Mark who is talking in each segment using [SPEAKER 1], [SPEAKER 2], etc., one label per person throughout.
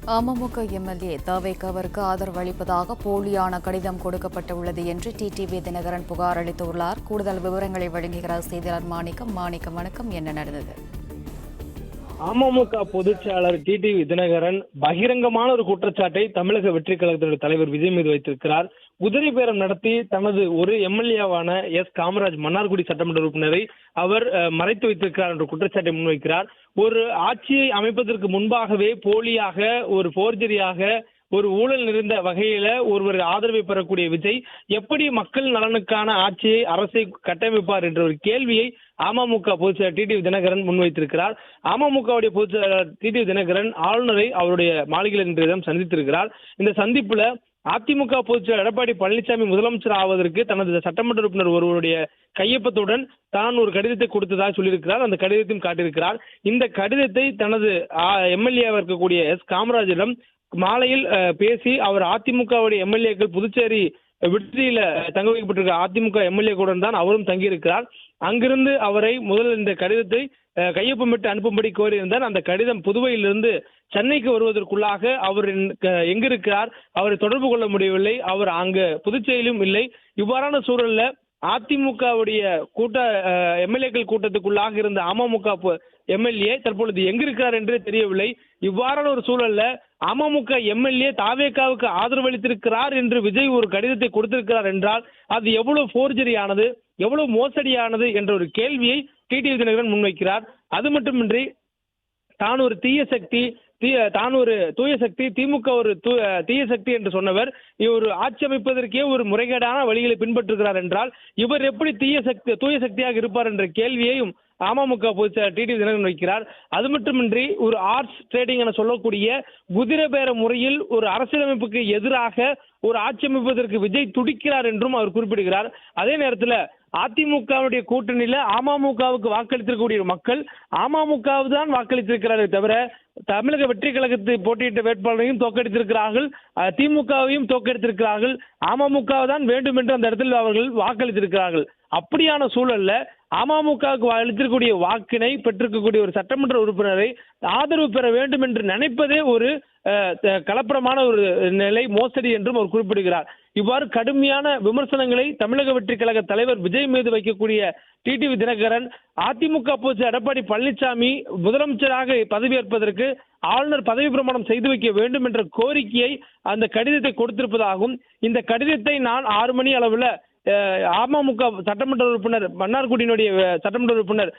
[SPEAKER 1] AMMK MLA தவேகவிற்கு ஆதரவு அளிப்பதாக போலியான கடிதம் கொடுக்கப்பட்டுள்ளது என்று டிடிவி தினகரன் புகார் அளித்துள்ளார். கூடுதல் விவரங்களை வழங்குகிறார் செய்தியாளர் மாணிக்கம். வணக்கம், என்ன நடந்தது?
[SPEAKER 2] அமமுக பொதுச்செயலாளர் டிடிவி தினகரன் பகிரங்கமான ஒரு குற்றச்சாட்டை தமிழக வெற்றி கழகத்தினுடைய தலைவர் விஜய் மீது வைத்திருக்கிறார். குதிரை பேரம் நடத்தி தனது ஒரு எம்எல்ஏவான காமராஜ் மன்னார்குடி சட்டமன்ற உறுப்பினரை அவர் மறைத்து வைத்திருக்கிறார் என்ற குற்றச்சாட்டை முன்வைக்கிறார். ஒரு ஆட்சியை அமைப்பதற்கு முன்பாகவே போலியாக ஒரு போர்ஜரியாக ஒரு ஊழல் நிறைந்த வகையில ஒருவர் ஆதரவை பெறக்கூடிய விஜய் எப்படி மக்கள் நலனுக்கான ஆட்சியை அரசை கட்டமைப்பார் என்ற ஒரு கேள்வியை அமமுக பொதுச்செயலாளர் டிடிவி தினகரன் முன்வைத்திருக்கிறார். அமமுகவுடைய பொதுச்செயலாளர் டிடிவி தினகரன் ஆளுநரை அவருடைய மாளிகையில் இன்றைய சந்தித்திருக்கிறார். இந்த சந்திப்புல அதிமுக பொதுச்செயலாளர் எடப்பாடி பழனிசாமி முதலமைச்சர் ஆவதற்கு தனது சட்டமன்ற உறுப்பினர் ஒருவருடைய கையொப்பத்துடன் தான் ஒரு கடிதத்தை கொடுத்ததாக சொல்லியிருக்கிறார். அந்த கடிதத்தையும் காட்டியிருக்கிறார். இந்த கடிதத்தை தனது எம்எல்ஏவாக இருக்கக்கூடிய காமராஜிடம் மாலையில் பேசி அவர் அதிமுகவுடைய எம்எல்ஏக்கள் புதுச்சேரி விடுதியில தங்க வைக்கப்பட்டிருக்க அதிமுக எம்எல்ஏக்களுடன் தான் அவரும் தங்கியிருக்கிறார். அங்கிருந்து அவரை முதல் இந்த கடிதத்தை கையொப்பமிட்டு அனுப்பும்படி கோரியிருந்தார். அந்த கடிதம் புதுவையிலிருந்து சென்னைக்கு வருவதற்குள்ளாக அவர் எங்கிருக்கிறார், அவரை தொடர்பு கொள்ள முடியவில்லை, அவர் அங்கு புதுச்சேரியிலும் இல்லை. இவ்வாறான சூழல்ல அதிமுகவுடைய எம்எல்ஏக்கள் கூட்டத்துக்குள்ளாக இருந்த அமமுக எம்எல்ஏ தற்பொழுது எங்கிருக்கிறார் என்றே தெரியவில்லை. இவ்வாறான ஒரு சூழல்ல அமமுக எம்எல்ஏ தாவேகாவுக்கு ஆதரவு அளித்திருக்கிறார் என்று விஜய் ஒரு கடிதத்தை கொடுத்திருக்கிறார் என்றால் அது எவ்வளவு போர்ஜரியானது, எவ்வளவு மோசடியானது என்ற ஒரு கேள்வியை டிடிவி தினகரன் முன்வைக்கிறார். அது மட்டுமின்றி தான் ஒரு தீய சக்தி, தான் ஒரு தூய சக்தி, திமுக ஒரு தீய சக்தி என்று சொன்னவர் இவர் ஆட்சி அமைப்பதற்கே ஒரு முறைகேடான வழிகளை பின்பற்றுகிறார் என்றால் இவர் எப்படி தூய சக்தியாக இருப்பார் என்ற கேள்வியையும் அமமுக பொதுச்செயலாளர் டிடிவி தினகரன் வைக்கிறார். அது மட்டுமின்றி ஒரு ஆர்ட்ஸ் ட்ரேடிங் என சொல்லக்கூடிய குதிரை பேர முறையில் ஒரு அரசியலமைப்புக்கு எதிராக ஒரு ஆட்சி அமைப்பதற்கு விஜய் துடிக்கிறார் என்றும் அவர் குறிப்பிடுகிறார். அதே நேரத்தில் அதிமுகவுடைய கூட்டணியில அமமுகவுக்கு வாக்களித்திருக்கக்கூடிய மக்கள் அமமுகவு தான் வாக்களித்திருக்கிறாரே தவிர தமிழக வெற்றி கழகத்தை போட்டியிட்ட வேட்பாளரையும் தோற்கடித்திருக்கிறார்கள், திமுகவையும் தோற்கடித்திருக்கிறார்கள். அமமுக தான் வேண்டும் என்று அந்த இடத்தில் அவர்கள் வாக்களித்திருக்கிறார்கள். அப்படியான சூழல்ல அமமுகவுக்கு அளித்திருக்கக்கூடிய வாக்கினை பெற்றிருக்கக்கூடிய ஒரு சட்டமன்ற உறுப்பினரை ஆதரவு பெற வேண்டும் என்று நினைப்பதே ஒரு கலப்பரமான ஒரு நிலை, மோசடி என்றும் அவர் குறிப்பிடுகிறார். இவ்வாறு கடுமையான விமர்சனங்களை தமிழக வெற்றி கழக தலைவர் விஜய் மீது வைக்கக்கூடிய டிடிவி தினகரன் அதிமுக பொதுச்செயலாளர் எடப்பாடி பழனிசாமி முதலமைச்சராக பதவியேற்பதற்கு ஆளுநர் பதவி பிரமாணம் செய்து வைக்க வேண்டும் என்ற கோரிக்கையை அந்த கடிதத்தை கொடுத்திருப்பதாகவும் இந்த கடிதத்தை நான் 6 மணி அளவில் அமமுக சட்டமன்ற உறுப்பினர் மன்னார்குடியினுடைய சட்டமன்ற உறுப்பினர்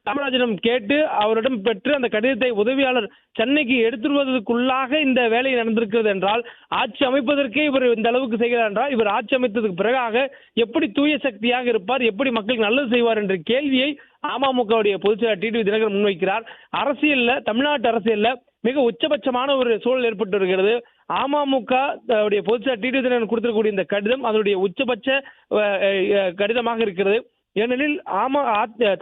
[SPEAKER 2] காமராஜிடம் கேட்டு அவரிடம் பெற்று அந்த கடிதத்தை உதவியாளர் சென்னைக்கு எடுத்துவதற்குள்ளாக இந்த வேலை நடந்திருக்கிறது என்றால் ஆட்சி அமைப்பதற்கே இவர் இந்த அளவுக்கு செய்கிறார் என்றால் இவர் ஆட்சி அமைத்ததுக்கு பிறகாக எப்படி தூய சக்தியாக இருப்பார், எப்படி மக்களுக்கு நல்லது செய்வார் என்ற கேள்வியை அமமுகவுடைய பொதுச்செயலாளர் டிடிவி தினகரன் முன்வைக்கிறார். அரசியல்ல, தமிழ்நாட்டு அரசியல்ல மிக உச்சபட்சமான ஒரு சூழல் ஏற்பட்டு வருகிறது. அமமுக பொதுச்செயலாளர் டிடிவி தினகரன் கொடுத்திருக்கக்கூடிய இந்த கடிதம் அதனுடைய உச்சபட்ச கடிதமாக இருக்கிறது. ஏனெனில்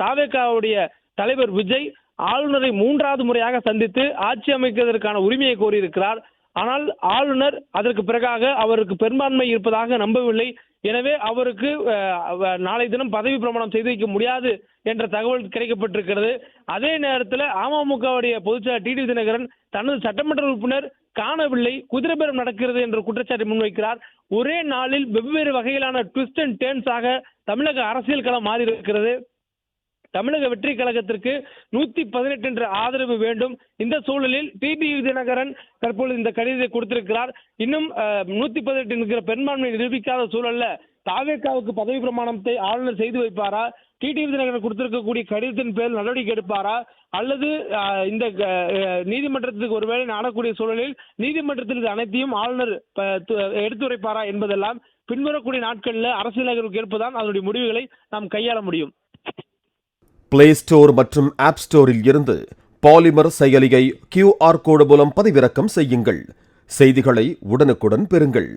[SPEAKER 2] தாவேகாவுடைய தலைவர் விஜய் ஆளுநரை 3வது முறையாக சந்தித்து ஆட்சி அமைப்பதற்கான உரிமையை கோரியிருக்கிறார். ஆனால் ஆளுநர் அதற்கு பிறகாக அவருக்கு பெரும்பான்மை இருப்பதாக நம்பவில்லை. எனவே அவருக்கு நாளை தினம் பதவி பிரமாணம் செய்து வைக்க முடியாது என்ற தகவல் கிடைக்கப்பட்டிருக்கிறது. அதே நேரத்தில் அமமுகவுடைய பொதுச்செயலாளர் டிடிவி தினகரன் தனது சட்டமன்ற உறுப்பினர் காணவில்லை, குதிரை பேரம் நடக்கிறது என்ற குற்றச்சாட்டை முன்வைக்கிறார். ஒரே நாளில் வெவ்வேறு வகையிலான ட்விஸ்ட் அண்ட் டேர்ன்ஸாக தமிழக அரசியல் களம் மாறி இருக்கிறது. தமிழக வெற்றி கழகத்திற்கு 118 என்ற ஆதரவு வேண்டும். இந்த சூழலில் டிடிவி தினகரன் தற்பொழுது இந்த கடிதத்தை கொடுத்திருக்கிறார். இன்னும் 118 என்கிற பெரும்பான்மை நிரூபிக்காத சூழல்ல தாவேகாவுக்கு பதவி பிரமாணத்தை ஆளுநர் செய்து வைப்பாரா, டிடிவி தினகரன் கொடுத்திருக்கக்கூடிய கடிதத்தின் பேரில் நடவடிக்கை எடுப்பாரா, அல்லது இந்த நீதிமன்றத்துக்கு ஒருவேளை நாடக்கூடிய சூழலில் நீதிமன்றத்தில் இது அனைத்தையும் ஆளுநர் எடுத்துரைப்பாரா என்பதெல்லாம் பின்வரக்கூடிய நாட்களில் அரசியல் ஏற்பதான் அதனுடைய முடிவுகளை நாம் கையாள முடியும்.
[SPEAKER 3] பிளே ஸ்டோர் மற்றும் ஆப் ஸ்டோரில் இருந்து பாலிமர் செயலியை QR கோடு மூலம் பதிவிறக்கம் செய்யுங்கள். செய்திகளை உடனுக்குடன் பெறுங்கள்.